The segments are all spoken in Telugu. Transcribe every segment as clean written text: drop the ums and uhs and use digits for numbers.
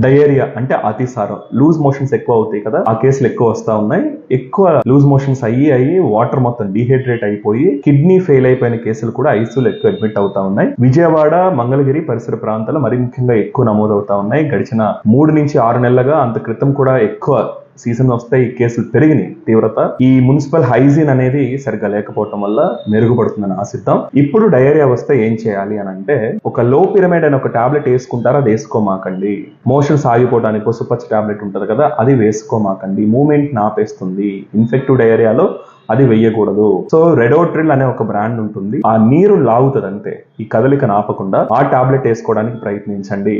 డయేరియా అంటే అతిసారం, లూజ్ మోషన్స్ ఎక్కువ అవుతాయి కదా, ఆ కేసులు ఎక్కువ వస్తా ఉన్నాయి. ఎక్కువ లూజ్ మోషన్స్ అయ్యి వాటర్ మొత్తం డిహైడ్రేట్ అయిపోయి కిడ్నీ ఫెయిల్ అయిపోయిన కేసులు కూడా ఐసీయూలో ఎక్కువ అడ్మిట్ అవుతా ఉన్నాయి. విజయవాడ, మంగళగిరి పరిసర ప్రాంతాల్లో మరి ముఖ్యంగా ఎక్కువ నమోదవుతా ఉన్నాయి. గడిచిన 3 నుంచి 6 నెలలుగా, అంత క్రితం కూడా ఎక్కువ సీజన్ వస్తే ఈ కేసులు పెరిగినాయి తీవ్రత. ఈ మున్సిపల్ హైజీన్ అనేది సరిగ్గా లేకపోవటం వల్ల మెరుగుపడుతుందని ఆశిద్దాం. ఇప్పుడు డయేరియా వస్తే ఏం చేయాలి అని అంటే, ఒక లో పిరమిడ్ అని ఒక టాబ్లెట్ వేసుకుంటారా, అది వేసుకోమాకండి. మోషన్స్ ఆగిపోవడానికి పసుపచ్చ టాబ్లెట్ ఉంటది కదా, అది వేసుకోమాకండి. మూమెంట్ ఆపేస్తుంది. ఇన్ఫెక్టివ్ డయేరియాలో అది వెయ్యకూడదు. సో రెడోట్రిల్ అనే ఒక బ్రాండ్ ఉంటుంది, ఆ నీరు లాగుతుంది అంతే, ఈ కదలిక ఆపకుండా. ఆ టాబ్లెట్ వేసుకోవడానికి ప్రయత్నించండి.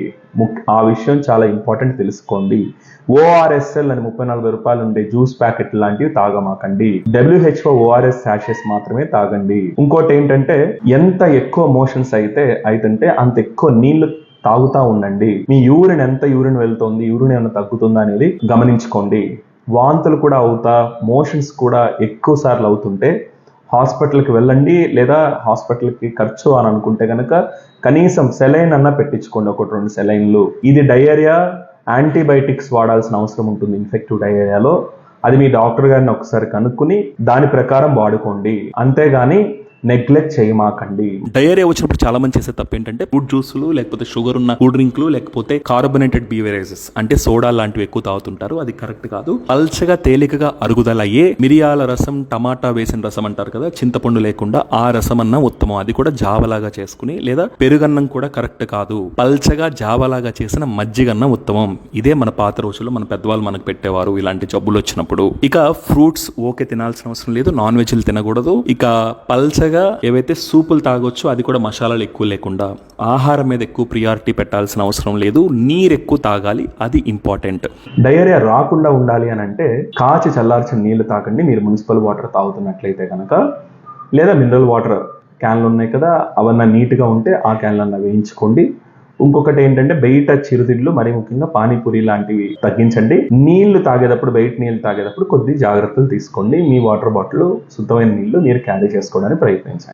ఆ విషయం చాలా ఇంపార్టెంట్, తెలుసుకోండి. ORSL అని 30-40 రూపాయలు ఉండే జ్యూస్ ప్యాకెట్ లాంటివి తాగమాకండి. WHO ORS శాషెస్ మాత్రమే తాగండి. ఇంకోటి ఏంటంటే, ఎంత ఎక్కువ మోషన్స్ అయితే అంత ఎక్కువ నీళ్లు తాగుతా ఉండండి. మీ యూరిన్ ఎంత వెళ్తోంది, యూరిన్ ఏమైనా తగ్గుతుందా అనేది గమనించుకోండి. వాంతులు కూడా అవుతా, మోషన్స్ కూడా ఎక్కువ సార్లు అవుతుంటే హాస్పిటల్కి వెళ్ళండి. లేదా హాస్పిటల్కి ఖర్చు అని అనుకుంటే కనుక కనీసం సెలైన్ అన్నా పెట్టించుకోండి, 1-2 సెలైన్లు. ఇది డయేరియా, యాంటీబయాటిక్స్ వాడాల్సిన అవసరం ఉంటుంది ఇన్ఫెక్టివ్ డయేరియాలో. అది మీ డాక్టర్ గారిని ఒకసారి కనుక్కుని దాని ప్రకారం వాడుకోండి, అంతేగాని నెగ్లెక్ట్ చేయమాకండి. డయేరియా వచ్చినప్పుడు చాలా మంది చేసే తప్పు ఏంటంటే, ఫ్రూట్ జ్యూసులు, లేకపోతే షుగర్ ఉన్న కూల్ డ్రింక్లు, లేకపోతే కార్బోనేటెడ్ బీవరేజెస్ అంటే సోడా లాంటివి ఎక్కువ తాగుతుంటారు. అది కరెక్ట్ కాదు. పల్చగా తేలికగా అరుగుదల అయ్యే మిరియాల రసం, టమాటా వేసిన రసం అంటారు కదా, చింతపండు లేకుండా, ఆ రసం అన్న ఉత్తమం. అది కూడా జావలాగా చేసుకుని, లేదా పెరుగన్నం కూడా కరెక్ట్ కాదు. పల్చగా జావలాగా చేసిన మజ్జిగన్నం ఉత్తమం. ఇదే మన పాత రోజుల్లో మన పెద్దవాళ్ళు మనకు పెట్టేవారు ఇలాంటి జబ్బులు వచ్చినప్పుడు. ఇక ఫ్రూట్స్ ఓకే, తినాల్సిన అవసరం లేదు. నాన్ వెజ్లు తినకూడదు. ఇక పల్చగా ఏవైతే సూపులు తాగొచ్చు, అది కూడా మసాలాలు ఎక్కువ లేకుండా. ఆహారం మీద ఎక్కువ ప్రియారిటీ పెట్టాల్సిన అవసరం లేదు. నీరు ఎక్కువ తాగాలి, అది ఇంపార్టెంట్. డయేరియా రాకుండా ఉండాలి అని అంటే, కాచి చల్లార్చిన నీళ్లు తాగండి మీరు మున్సిపల్ వాటర్ తాగుతున్నట్లయితే కనుక. లేదా మినరల్ వాటర్ క్యాన్లు ఉన్నాయి కదా, అవన్నీ నీట్గా ఉంటే ఆ క్యాన్లన్నా వేయించుకోండి. ఇంకొకటి ఏంటంటే, బయట చిరుతిళ్ళు, మరీ ముఖ్యంగా పానీపూరి లాంటివి తగ్గించండి. నీళ్లు తాగేటప్పుడు, బయట నీళ్లు తాగేటప్పుడు కొద్ది జాగ్రత్తలు తీసుకోండి. మీ వాటర్ బాటిల్ శుద్ధమైన నీళ్లు మీరు క్యారీ చేసుకోవడానికి ప్రయత్నించండి.